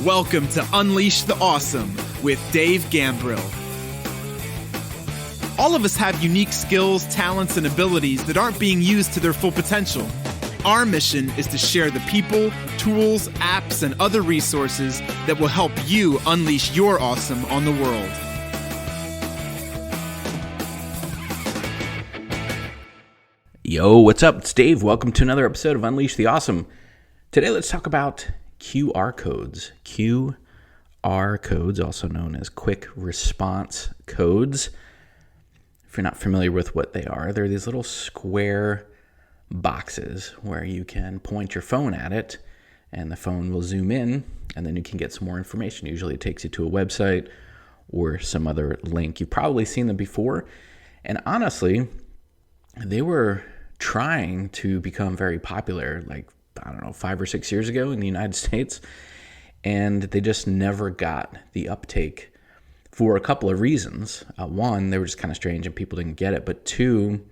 Welcome to Unleash the Awesome with Dave Gambrill. All of us have unique skills, talents, and abilities that aren't being used to their full potential. Our mission is to share the people, tools, apps, and other resources that will help you unleash your awesome on the world. Yo, what's up? It's Dave. Welcome to another episode of Unleash the Awesome. Today, let's talk about QR codes. QR codes, also known as quick response codes. If you're not familiar with what they are, they're these little square boxes where you can point your phone at it and the phone will zoom in and then you can get some more information. Usually it takes you to a website or some other link. You've probably seen them before. And honestly, they were trying to become very popular, 5 or 6 years ago in the United States, and they just never got the uptake for a couple of reasons. One, they were just kind of strange and people didn't get it, but two,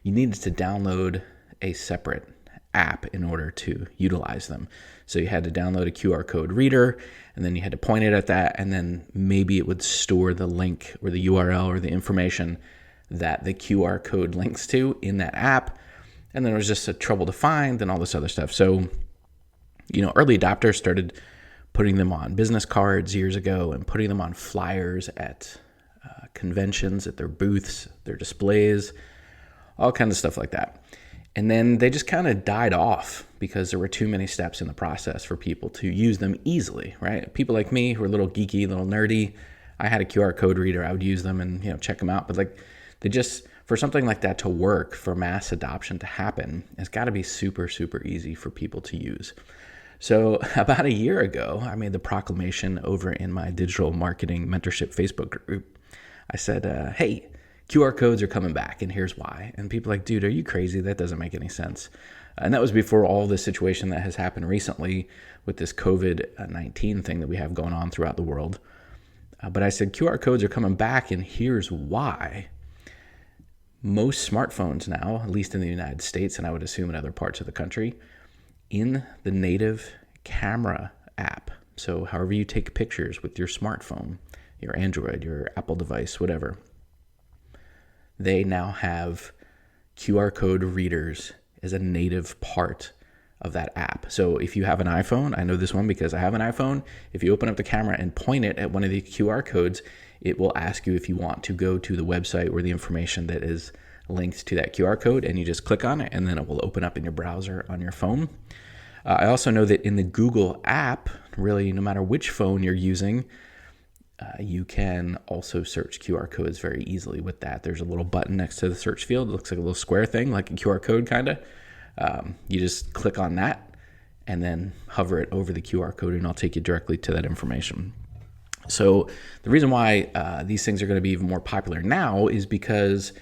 you needed to download a separate app in order to utilize them. So you had to download a QR code reader, and then you had to point it at that, and then maybe it would store the link or the URL or the information that the QR code links to in that app. And then it was just a trouble to find and all this other stuff. So, early adopters started putting them on business cards years ago and putting them on flyers at conventions, at their booths, their displays, all kinds of stuff like that. And then they just kind of died off because there were too many steps in the process for people to use them easily, right? People like me who are a little geeky, a little nerdy, I had a QR code reader, I would use them and, check them out. But they just, for something like that to work, for mass adoption to happen, it's got to be super, super easy for people to use. So about a year ago, I made the proclamation over in my digital marketing mentorship Facebook group. I said, hey, QR codes are coming back and here's why. And people are like, dude, are you crazy? That doesn't make any sense. And that was before all this situation that has happened recently with this COVID-19 thing that we have going on throughout the world. But I said, QR codes are coming back and here's why. Most smartphones now, at least in the United States, and I would assume in other parts of the country, in the native camera app. So however you take pictures with your smartphone, your Android, your Apple device, whatever, they now have QR code readers as a native part of that app. So if you have an iPhone, I know this one because I have an iPhone, if you open up the camera and point it at one of the QR codes, it will ask you if you want to go to the website or the information that is linked to that QR code, and you just click on it and then it will open up in your browser on your phone. I also know that in the Google app, really no matter which phone you're using, you can also search QR codes very easily with that. There's a little button next to the search field. It looks like a little square thing, like a QR code kind of. You just click on that and then hover it over the QR code and it'll take you directly to that information. So the reason why these things are going to be even more popular now is because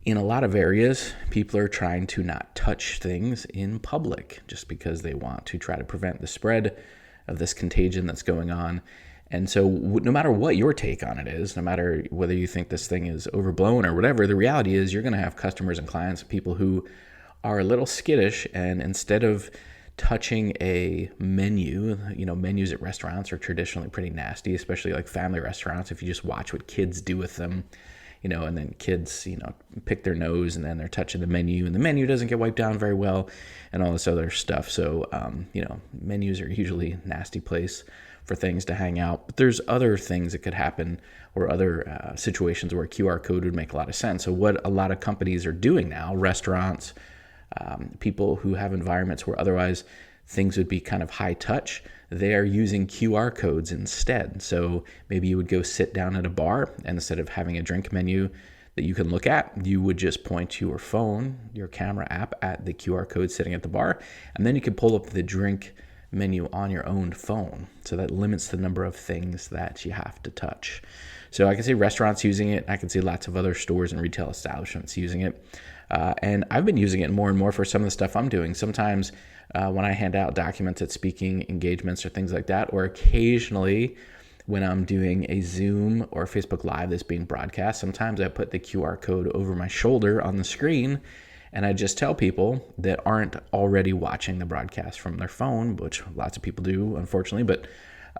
in a lot of areas, people are trying to not touch things in public just because they want to try to prevent the spread of this contagion that's going on. And so no matter what your take on it is, no matter whether you think this thing is overblown or whatever, the reality is you're going to have customers and clients, people who are a little skittish, and instead of touching a menu, menus at restaurants are traditionally pretty nasty, especially like family restaurants. If you just watch what kids do with them, and then kids, pick their nose and then they're touching the menu and the menu doesn't get wiped down very well and all this other stuff. So, menus are usually a nasty place for things to hang out. But there's other things that could happen or other situations where QR code would make a lot of sense. So what a lot of companies are doing now, restaurants, people who have environments where otherwise things would be kind of high touch, they are using QR codes instead. So maybe you would go sit down at a bar, and instead of having a drink menu that you can look at, you would just point your phone, your camera app, at the QR code sitting at the bar, and then you can pull up the drink menu on your own phone. So that limits the number of things that you have to touch. So I can see restaurants using it. I can see lots of other stores and retail establishments using it. And I've been using it more and more for some of the stuff I'm doing. Sometimes when I hand out documents at speaking engagements or things like that, or occasionally when I'm doing a Zoom or Facebook Live that's being broadcast, sometimes I put the QR code over my shoulder on the screen, and I just tell people that aren't already watching the broadcast from their phone, which lots of people do, unfortunately, but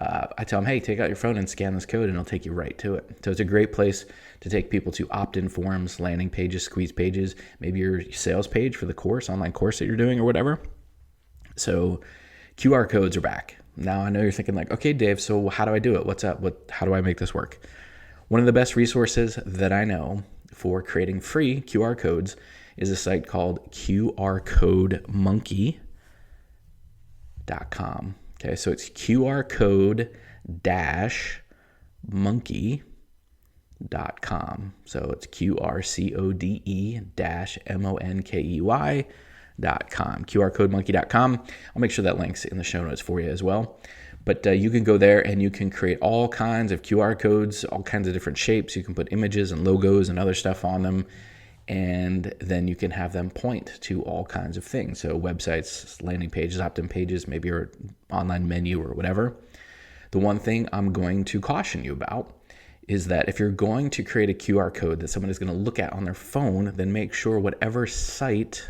I tell them, hey, take out your phone and scan this code and it'll take you right to it. So it's a great place to take people to opt-in forms, landing pages, squeeze pages, maybe your sales page for the course, online course that you're doing or whatever. So QR codes are back. Now I know you're thinking like, okay, Dave, so how do I do it? What's up? How do I make this work? One of the best resources that I know for creating free QR codes is a site called QRCodeMonkey.com. Okay, so it's QRCode-monkey.com. So it's QRCODE-MONKEY.com. QRCodeMonkey.com. I'll make sure that link's in the show notes for you as well. But you can go there and you can create all kinds of QR codes, all kinds of different shapes. You can put images and logos and other stuff on them. And then you can have them point to all kinds of things. So websites, landing pages, opt-in pages, maybe your online menu or whatever. The one thing I'm going to caution you about is that if you're going to create a QR code that someone is going to look at on their phone, then make sure whatever site,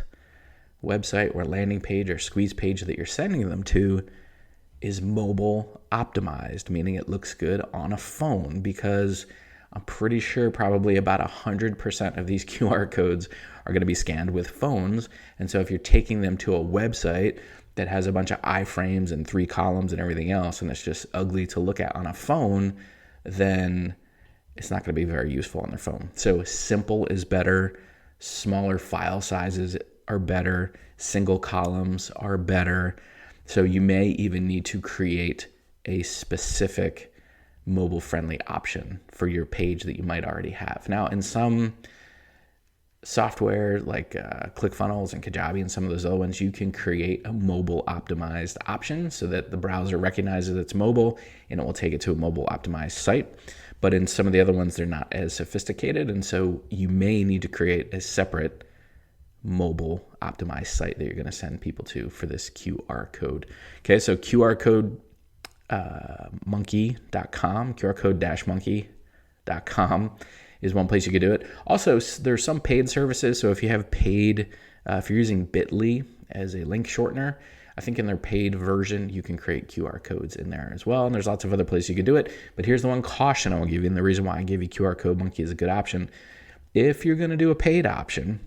website, or landing page or squeeze page that you're sending them to is mobile optimized, meaning it looks good on a phone, because I'm pretty sure probably about 100% of these QR codes are going to be scanned with phones. And so if you're taking them to a website that has a bunch of iframes and 3 columns and everything else, and it's just ugly to look at on a phone, then it's not going to be very useful on their phone. So simple is better. Smaller file sizes are better. Single columns are better. So you may even need to create a specific mobile-friendly option for your page that you might already have. Now, in some software like ClickFunnels and Kajabi and some of those other ones, you can create a mobile-optimized option so that the browser recognizes it's mobile and it will take it to a mobile-optimized site. But in some of the other ones, they're not as sophisticated, and so you may need to create a separate mobile optimized site that you're going to send people to for this QR code. Okay, so monkey.com, QRCode-monkey.com is one place you could do it. Also, there's some paid services. So if you have paid, if you're using Bitly as a link shortener, I think in their paid version, you can create QR codes in there as well. And there's lots of other places you could do it. But here's the one caution I will give you, and the reason why I give you QR Code Monkey is a good option. If you're going to do a paid option,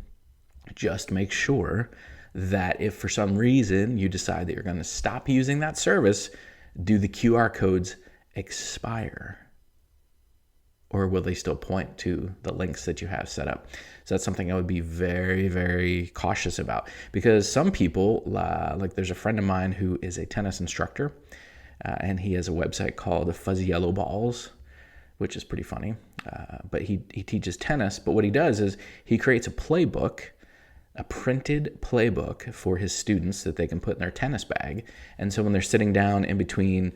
just make sure that if for some reason you decide that you're going to stop using that service, do the QR codes expire? Or will they still point to the links that you have set up? So that's something I would be very, very cautious about, because some people, like there's a friend of mine who is a tennis instructor, and he has a website called Fuzzy Yellow Balls, which is pretty funny. But he teaches tennis, but what he does is he creates a playbook, a printed playbook for his students that they can put in their tennis bag. And so when they're sitting down in between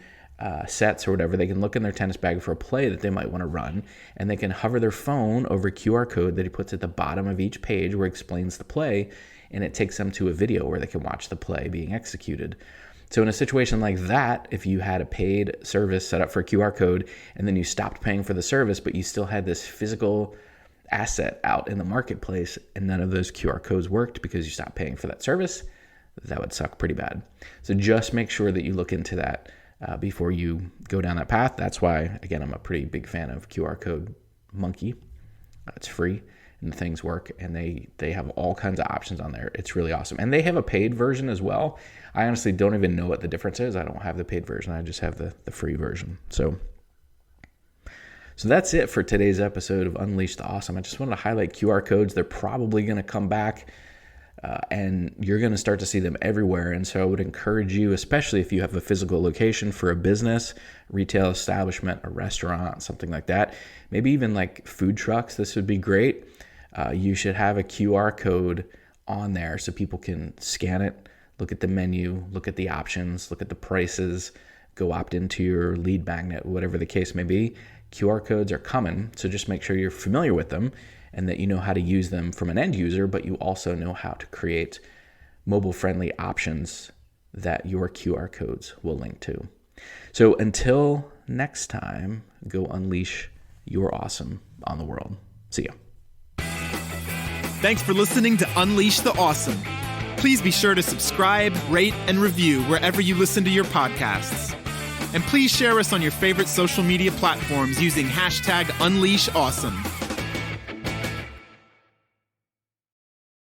sets or whatever, they can look in their tennis bag for a play that they might want to run, and they can hover their phone over a QR code that he puts at the bottom of each page where it explains the play, and it takes them to a video where they can watch the play being executed. So in a situation like that, if you had a paid service set up for a QR code and then you stopped paying for the service, but you still had this physical asset out in the marketplace and none of those QR codes worked because you stopped paying for that service, that would suck pretty bad. So just make sure that you look into that before you go down that path. That's why, again, I'm a pretty big fan of QR Code Monkey. It's free and the things work, and they have all kinds of options on there. It's really awesome. And they have a paid version as well. I honestly don't even know what the difference is. I don't have the paid version. I just have the free version. So that's it for today's episode of Unleash the Awesome. I just wanted to highlight QR codes. They're probably going to come back, and you're going to start to see them everywhere. And so I would encourage you, especially if you have a physical location for a business, retail establishment, a restaurant, something like that, maybe even like food trucks, this would be great. You should have a QR code on there so people can scan it, look at the menu, look at the options, look at the prices, go opt into your lead magnet, whatever the case may be. QR codes are coming, so just make sure you're familiar with them and that you know how to use them from an end user, but you also know how to create mobile-friendly options that your QR codes will link to. So until next time, go unleash your awesome on the world. See ya. Thanks for listening to Unleash the Awesome. Please be sure to subscribe, rate, and review wherever you listen to your podcasts. And please share us on your favorite social media platforms using hashtag UnleashAwesome.